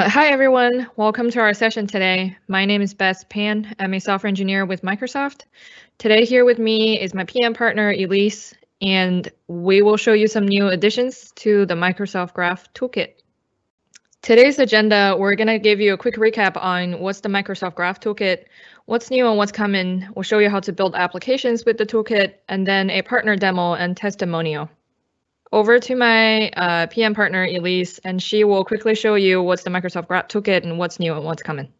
Hi, everyone. Welcome to our session today. My name is Beth Pan. I'm a software engineer with Microsoft. Today here with me is my PM partner, Elise, and we will show you some new additions to the Microsoft Graph Toolkit. Today's agenda, we're going to give you a quick recap on what's the Microsoft Graph Toolkit, what's new and what's coming. We'll show you how to build applications with the toolkit, and then a partner demo and testimonial. Over to my PM partner, Elise, and she will quickly show you what's the Microsoft Graph Toolkit and what's new and what's coming.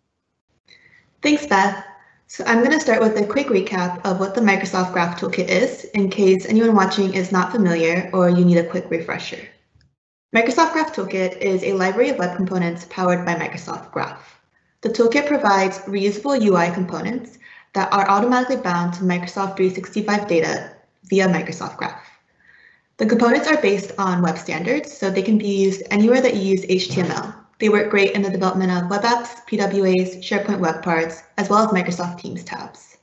Thanks, Beth. So I'm going to start with a quick recap of what the Microsoft Graph Toolkit is, in case anyone watching is not familiar or you need a quick refresher. Microsoft Graph Toolkit is a library of web components powered by Microsoft Graph. The toolkit provides reusable UI components that are automatically bound to Microsoft 365 data via Microsoft Graph. The components are based on web standards, so they can be used anywhere that you use HTML. They work great in the development of web apps, PWAs, SharePoint web parts, as well as Microsoft Teams tabs.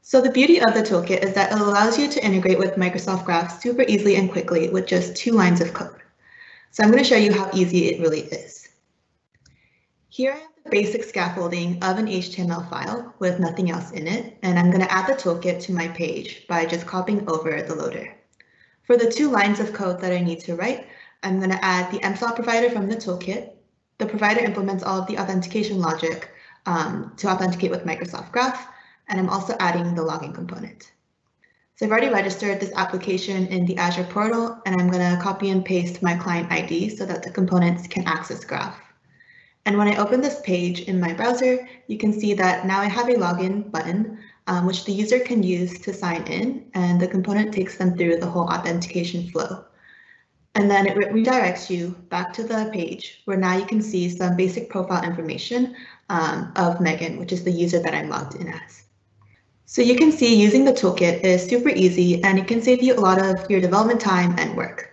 So the beauty of the toolkit is that it allows you to integrate with Microsoft Graph super easily and quickly with just 2 lines of code. So I'm going to show you how easy it really is. Here I have the basic scaffolding of an HTML file with nothing else in it, and I'm going to add the toolkit to my page by just copying over the loader. For the 2 lines of code that I need to write, I'm going to add the MSOL provider from the toolkit. The provider implements all of the authentication logic to authenticate with Microsoft Graph, and I'm also adding the login component. So I've already registered this application in the Azure portal, and I'm going to copy and paste my client ID so that the components can access Graph. And when I open this page in my browser, you can see that now I have a login button, which the user can use to sign in, and the component takes them through the whole authentication flow. And then it redirects you back to the page where now you can see some basic profile information of Megan, which is the user that I'm logged in as. So you can see using the toolkit is super easy, and it can save you a lot of your development time and work.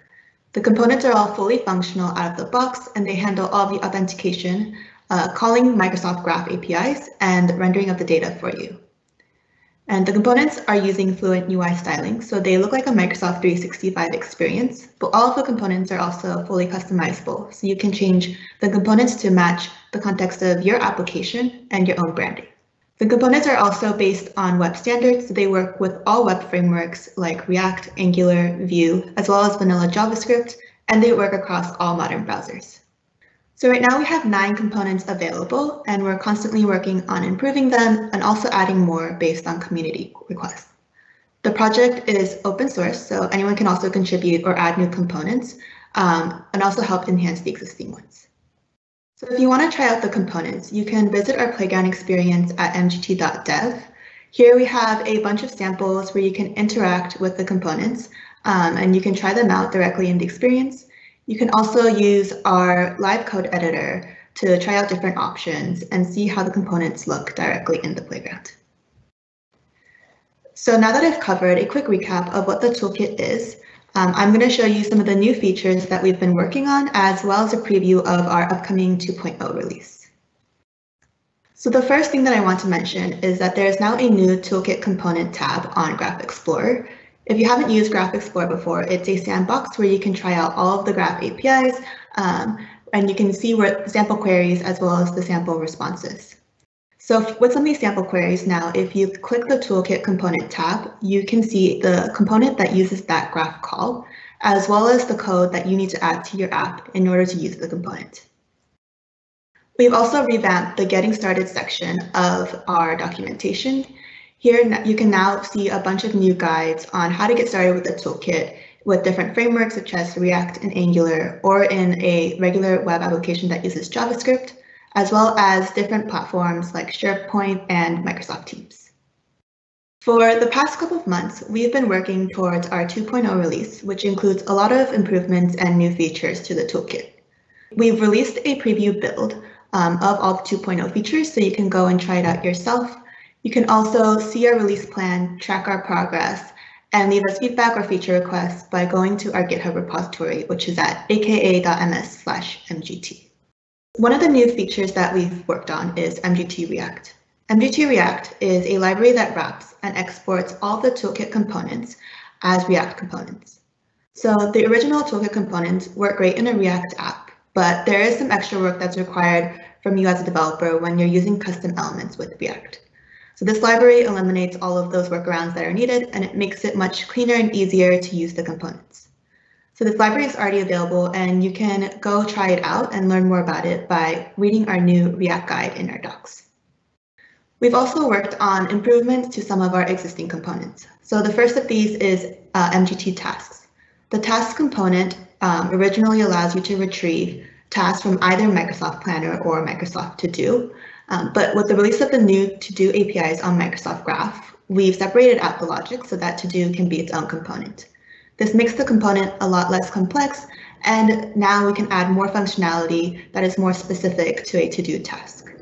The components are all fully functional out of the box, and they handle all the authentication, calling Microsoft Graph APIs, and rendering of the data for you. And the components are using Fluent UI styling, so they look like a Microsoft 365 experience, but all of the components are also fully customizable, so you can change the components to match the context of your application and your own branding. The components are also based on web standards, so they work with all web frameworks like React, Angular, Vue, as well as vanilla JavaScript, and they work across all modern browsers. So right now we have 9 components available, and we're constantly working on improving them and also adding more based on community requests. The project is open source, so anyone can also contribute or add new components and also help enhance the existing ones. So if you want to try out the components, you can visit our playground experience at mgt.dev. Here we have a bunch of samples where you can interact with the components and you can try them out directly in the experience. You can also use our live code editor to try out different options and see how the components look directly in the playground. So now that I've covered a quick recap of what the toolkit is, I'm going to show you some of the new features that we've been working on, as well as a preview of our upcoming 2.0 release. So the first thing that I want to mention is that there is now a new Toolkit Component tab on Graph Explorer. If you haven't used Graph Explorer before, it's a sandbox where you can try out all of the Graph APIs, and you can see sample queries as well as the sample responses. So with some of these sample queries now, if you click the Toolkit Component tab, you can see the component that uses that graph call, as well as the code that you need to add to your app in order to use the component. We've also revamped the Getting Started section of our documentation. Here you can now see a bunch of new guides on how to get started with the toolkit with different frameworks such as React and Angular, or in a regular web application that uses JavaScript, as well as different platforms like SharePoint and Microsoft Teams. For the past couple of months, we've been working towards our 2.0 release, which includes a lot of improvements and new features to the toolkit. We've released a preview build of all the 2.0 features, so you can go and try it out yourself. You can also see our release plan, track our progress, and leave us feedback or feature requests by going to our GitHub repository, which is at aka.ms/mgt. One of the new features that we've worked on is MGT React. MGT React is a library that wraps and exports all the toolkit components as React components. So the original toolkit components work great in a React app, but there is some extra work that's required from you as a developer when you're using custom elements with React. So this library eliminates all of those workarounds that are needed, and it makes it much cleaner and easier to use the components. So this library is already available, and you can go try it out and learn more about it by reading our new React guide in our docs. We've also worked on improvements to some of our existing components. So the first of these is MGT tasks. The tasks component originally allows you to retrieve tasks from either Microsoft Planner or Microsoft To Do. But with the release of the new To Do APIs on Microsoft Graph, we've separated out the logic so that To Do can be its own component. This makes the component a lot less complex, and now we can add more functionality that is more specific to a to-do task.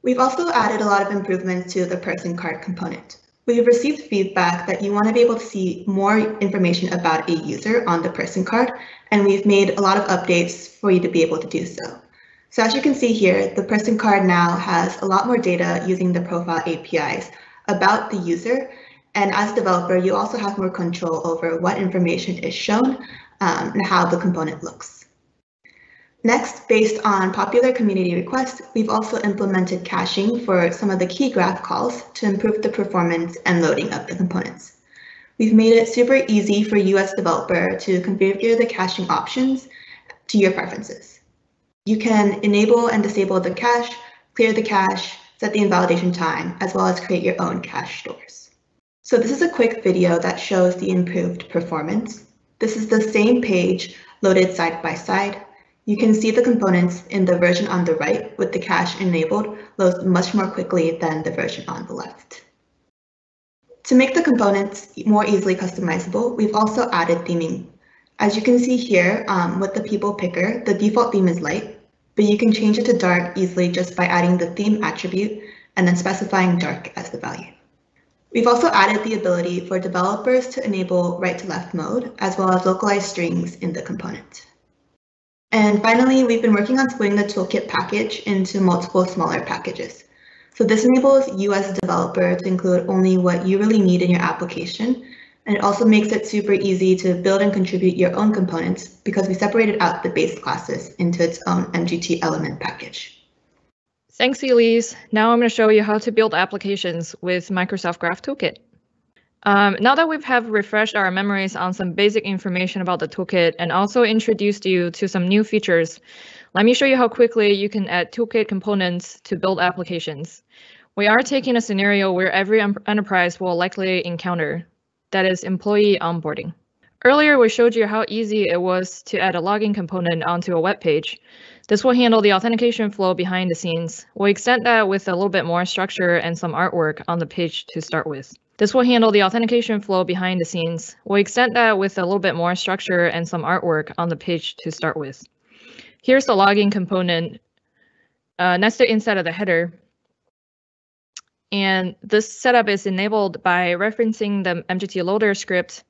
We've also added a lot of improvements to the person card component. We've received feedback that you want to be able to see more information about a user on the person card, and we've made a lot of updates for you to be able to do so. So as you can see here, the person card now has a lot more data using the profile APIs about the user. And as a developer, you also have more control over what information is shown and how the component looks. Next, based on popular community requests, we've also implemented caching for some of the key graph calls to improve the performance and loading of the components. We've made it super easy for you as a developer to configure the caching options to your preferences. You can enable and disable the cache, clear the cache, set the invalidation time, as well as create your own cache stores. So this is a quick video that shows the improved performance. This is the same page loaded side by side. You can see the components in the version on the right with the cache enabled loads much more quickly than the version on the left. To make the components more easily customizable, we've also added theming. As you can see here with the people picker, the default theme is light, but you can change it to dark easily just by adding the theme attribute and then specifying dark as the value. We've also added the ability for developers to enable right-to-left mode, as well as localized strings in the component. And finally, we've been working on splitting the toolkit package into multiple smaller packages. So this enables you as a developer to include only what you really need in your application. And it also makes it super easy to build and contribute your own components because we separated out the base classes into its own MGT element package. Thanks, Elise. Now I'm going to show you how to build applications with Microsoft Graph Toolkit. Now that we have refreshed our memories on some basic information about the toolkit and also introduced you to some new features, let me show you how quickly you can add toolkit components to build applications. We are taking a scenario where every enterprise will likely encounter, that is employee onboarding. Earlier, we showed you how easy it was to add a login component onto a web page. This will handle the authentication flow behind the scenes. We'll extend that with a little bit more structure and some artwork on the page to start with. This will handle the authentication flow behind the scenes. We'll extend that with a little bit more structure and some artwork on the page to start with. Here's the login component nested inside of the header. And this setup is enabled by referencing the MGT loader script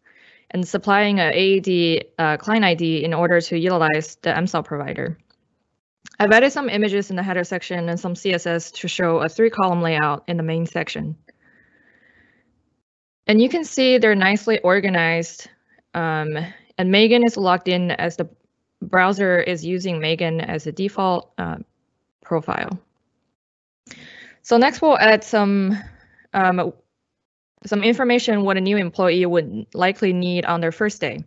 and supplying an AAD client ID in order to utilize the MSAL provider. I've added some images in the header section and some CSS to show a 3-column layout in the main section. And you can see they're nicely organized. And Megan is logged in as the browser is using Megan as a default profile. So next we'll add some information what a new employee would likely need on their first day.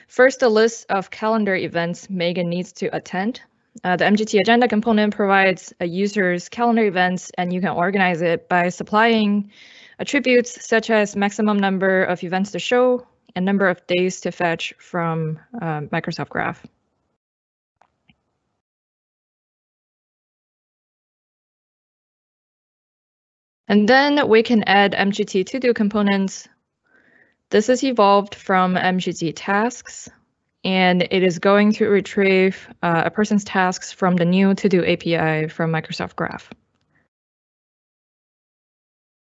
First, a list of calendar events Megan needs to attend. The MGT agenda component provides a user's calendar events, and you can organize it by supplying attributes such as maximum number of events to show and number of days to fetch from Microsoft Graph. And then we can add MGT to-do components. This is evolved from MGT tasks, and it is going to retrieve a person's tasks from the new to-do API from Microsoft Graph.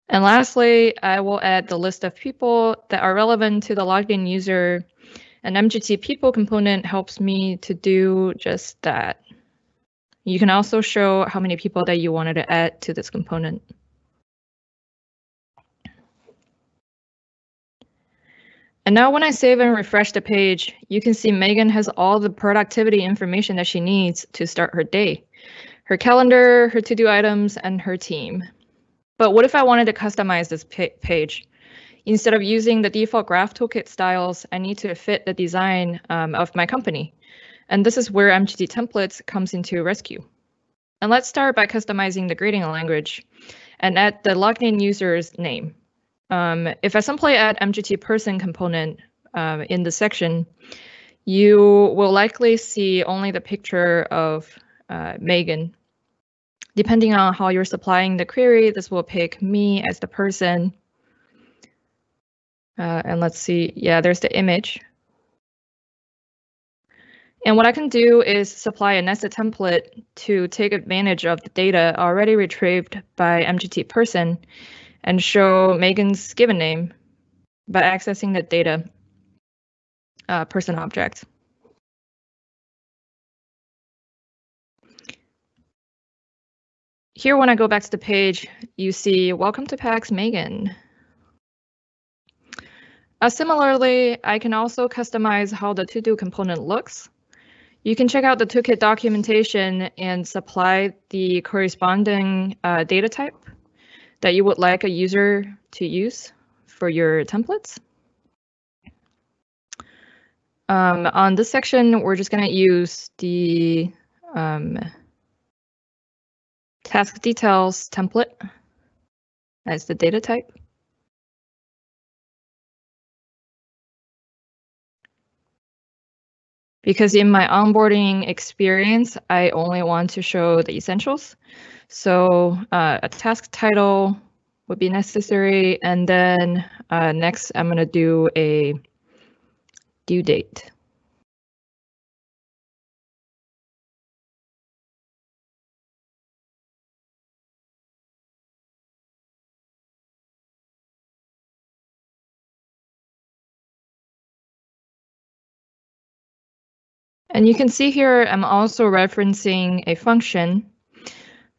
And lastly, I will add the list of people that are relevant to the logged in user. An MGT people component helps me to do just that. You can also show how many people that you wanted to add to this component. And now when I save and refresh the page, you can see Megan has all the productivity information that she needs to start her day. Her calendar, her to-do items, and her team. But what if I wanted to customize this page? Instead of using the default Graph Toolkit styles, I need to fit the design of my company. And this is where MGT templates comes into rescue. And let's start by customizing the grading language and add the logged in user's name. If I simply add MGT person component in the section, you will likely see only the picture of Megan. Depending on how you're supplying the query, this will pick me as the person. And let's see, yeah, there's the image. And what I can do is supply a nested template to take advantage of the data already retrieved by MGT person and show Megan's given name by accessing the data person object. Here, when I go back to the page, you see, welcome to PAX Megan. Similarly, I can also customize how the to-do component looks. You can check out the toolkit documentation and supply the corresponding data type that you would like a user to use for your templates. On this section, we're just going to use the task details template as the data type. Because in my onboarding experience, I only want to show the essentials. So a task title would be necessary. And then next, I'm going to do a due date. And you can see here, I'm also referencing a function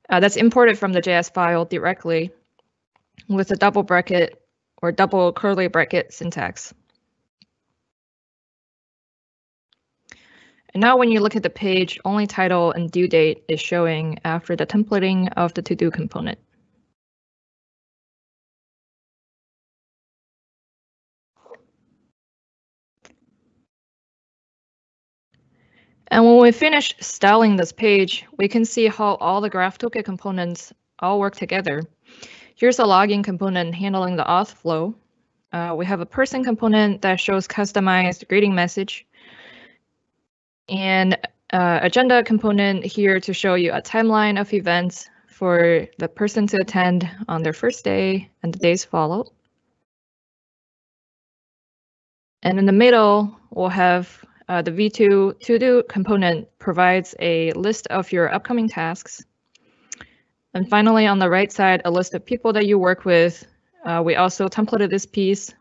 that's imported from the JS file directly with a double bracket or double curly bracket syntax. And now when you look at the page, only title and due date is showing after the templating of the to-do component. And when we finish styling this page, we can see how all the Graph Toolkit components all work together. Here's a login component handling the auth flow. We have a person component that shows customized greeting message. And agenda component here to show you a timeline of events for the person to attend on their first day and the days followed. And in the middle, we'll have the V2 to-do component provides a list of your upcoming tasks. And finally, on the right side, a list of people that you work with. We also templated this piece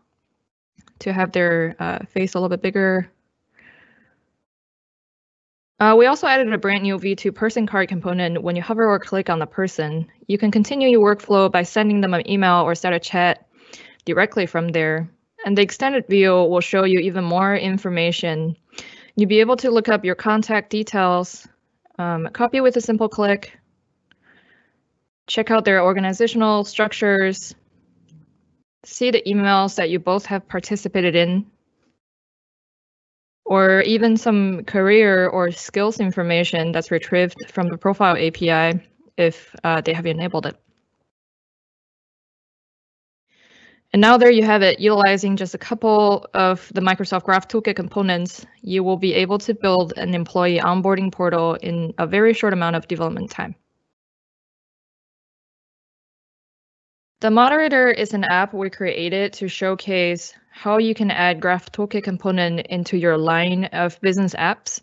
to have their face a little bit bigger. We also added a brand new V2 person card component. When you hover or click on the person, you can continue your workflow by sending them an email or start a chat directly from there. And the extended view will show you even more information. You'll be able to look up your contact details, copy with a simple click, check out their organizational structures, see the emails that you both have participated in, or even some career or skills information that's retrieved from the profile API if they have enabled it. And now there you have it. Utilizing just a couple of the Microsoft Graph Toolkit components, you will be able to build an employee onboarding portal in a very short amount of development time. The Moderator is an app we created to showcase how you can add Graph Toolkit component into your line of business apps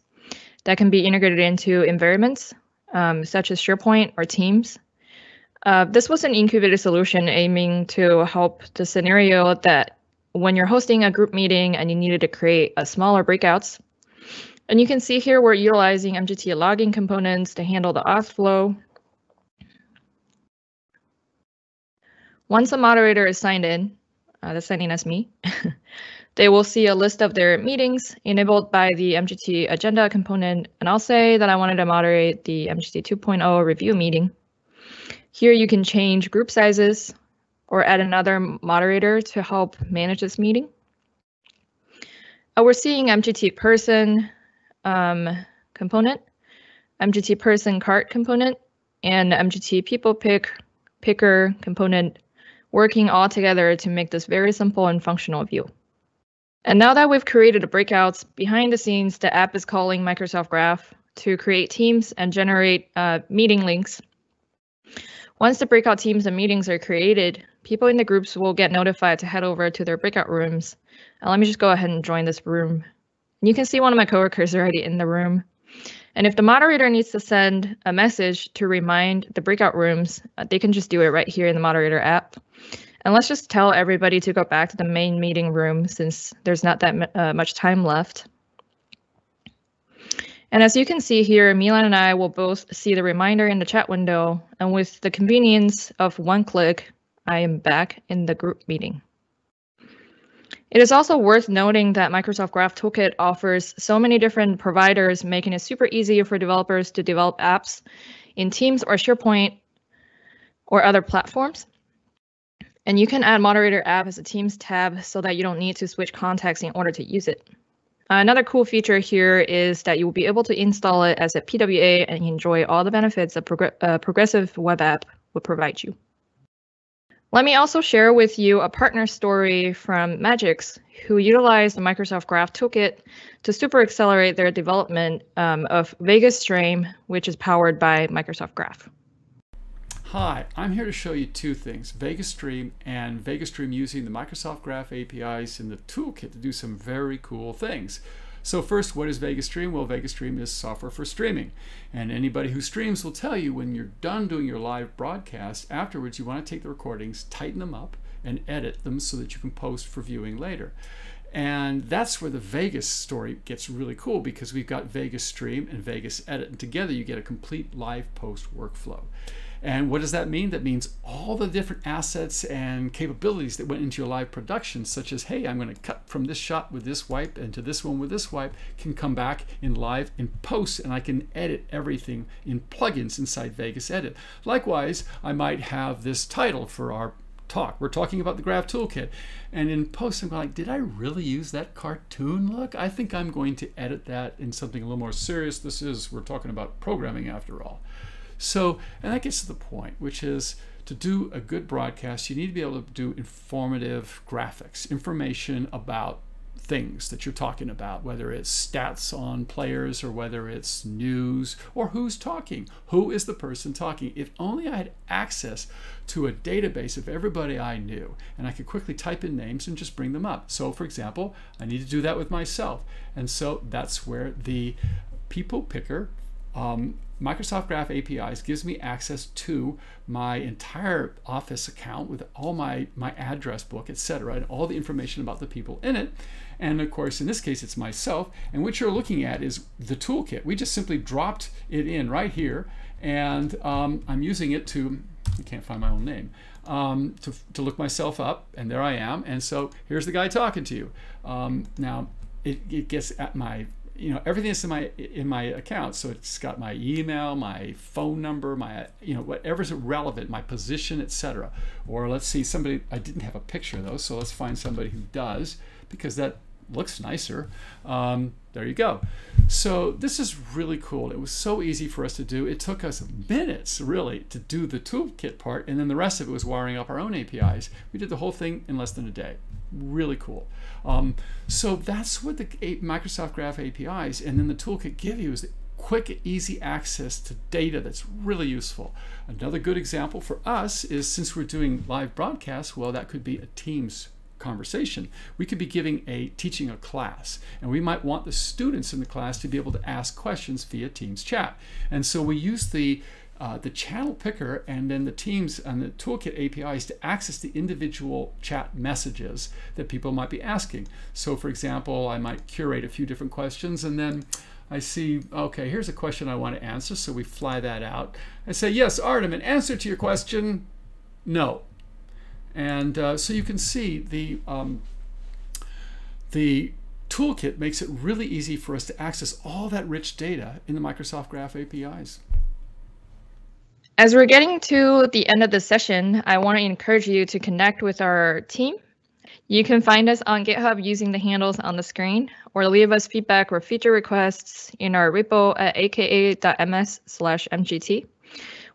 that can be integrated into environments, such as SharePoint or Teams. This was an incubated solution aiming to help the scenario that when you're hosting a group meeting and you needed to create a smaller breakouts. And you can see here we're utilizing MGT logging components to handle the auth flow. Once a moderator is signed in, that's signed in as me, They will see a list of their meetings enabled by the MGT agenda component, and I'll say that I wanted to moderate the MGT 2.0 review meeting. Here you can change group sizes or add another moderator to help manage this meeting. We're seeing MGT person component, MGT person cart component, and MGT people picker component working all together to make this very simple and functional view. And now that we've created the breakouts, behind the scenes, the app is calling Microsoft Graph to create teams and generate meeting links. Once the breakout teams and meetings are created, people in the groups will get notified to head over to their breakout rooms. And let me just go ahead and join this room. And you can see one of my coworkers already in the room. And if the moderator needs to send a message to remind the breakout rooms, they can just do it right here in the moderator app. And let's just tell everybody to go back to the main meeting room since there's not that much time left. And as you can see here, Milan and I will both see the reminder in the chat window. And with the convenience of one click, I am back in the group meeting. It is also worth noting that Microsoft Graph Toolkit offers so many different providers, making it super easy for developers to develop apps in Teams or SharePoint or other platforms. And you can add moderator app as a Teams tab so that you don't need to switch contacts in order to use it. Another cool feature here is that you will be able to install it as a PWA and enjoy all the benefits a progressive web app would provide you. Let me also share with you a partner story from Magix, who utilized the Microsoft Graph Toolkit to super accelerate their development of Vegas Stream, which is powered by Microsoft Graph. Hi, I'm here to show you two things, Vegas Stream and Vegas Stream using the Microsoft Graph APIs in the toolkit to do some very cool things. So first, what is Vegas Stream? Well, Vegas Stream is software for streaming. And anybody who streams will tell you when you're done doing your live broadcast, afterwards you want to take the recordings, tighten them up, and edit them so that you can post for viewing later. And that's where the Vegas story gets really cool because we've got Vegas Stream and Vegas Edit, and together you get a complete live post workflow. And what does that mean? That means all the different assets and capabilities that went into your live production, such as, hey, I'm going to cut from this shot with this wipe and to this one with this wipe, can come back in live in post, and I can edit everything in plugins inside Vegas Edit. Likewise, I might have this title for our talk. We're talking about the Graph Toolkit. And in post, I'm going like, did I really use that cartoon look? I think I'm going to edit that in something a little more serious. We're talking about programming after all. So, and that gets to the point, which is to do a good broadcast, you need to be able to do informative graphics, information about things that you're talking about, whether it's stats on players or whether it's news or who's talking, who is the person talking. If only I had access to a database of everybody I knew and I could quickly type in names and just bring them up. So for example, I need to do that with myself. And so that's where the people picker Microsoft Graph APIs gives me access to my entire Office account with all my address book, etc., and all the information about the people in it. And of course, in this case, it's myself. And what you're looking at is the toolkit. We just simply dropped it in right here, and I'm using it to, I can't find my own name, to look myself up, and there I am. And so here's the guy talking to you. Now, it gets at my everything is in my account, so it's got my email, my phone number, my whatever's relevant, my position, etc. Or let's see, somebody, I didn't have a picture though, so let's find somebody who does, because that looks nicer. There you go. So this is really cool. It was so easy for us to do. It took us minutes really to do the toolkit part, and then the rest of it was wiring up our own APIs. We did the whole thing in less than a day. Really cool. So that's what the Microsoft Graph APIs and then the toolkit give you, is quick, easy access to data that's really useful. Another good example for us is, since we're doing live broadcasts, well, that could be a Teams conversation. We could be teaching a class, and we might want the students in the class to be able to ask questions via Teams chat. And so we use the channel picker and then the Teams and the toolkit APIs to access the individual chat messages that people might be asking. So for example, I might curate a few different questions, and then I see, okay, here's a question I want to answer, so we fly that out. I say, yes, Artem, in answer to your question, no. And so you can see The toolkit makes it really easy for us to access all that rich data in the Microsoft Graph APIs. As we're getting to the end of the session, I want to encourage you to connect with our team. You can find us on GitHub using the handles on the screen, or leave us feedback or feature requests in our repo at aka.ms/mgt.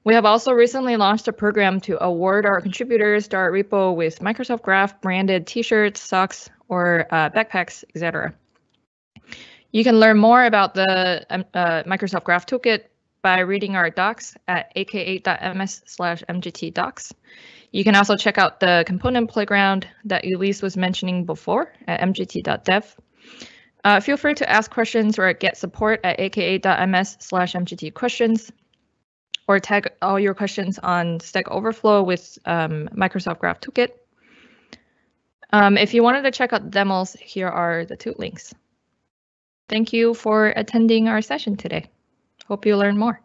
We have also recently launched a program to award our contributors to our repo with Microsoft Graph branded t-shirts, socks, or backpacks, etc. You can learn more about the Microsoft Graph Toolkit by reading our docs at aka.ms/mgt docs. You can also check out the component playground that Elise was mentioning before at mgt.dev. Feel free to ask questions or get support at aka.ms/mgt questions, or tag all your questions on Stack Overflow with Microsoft Graph Toolkit. If you wanted to check out the demos, here are the two links. Thank you for attending our session today. Hope you learn more.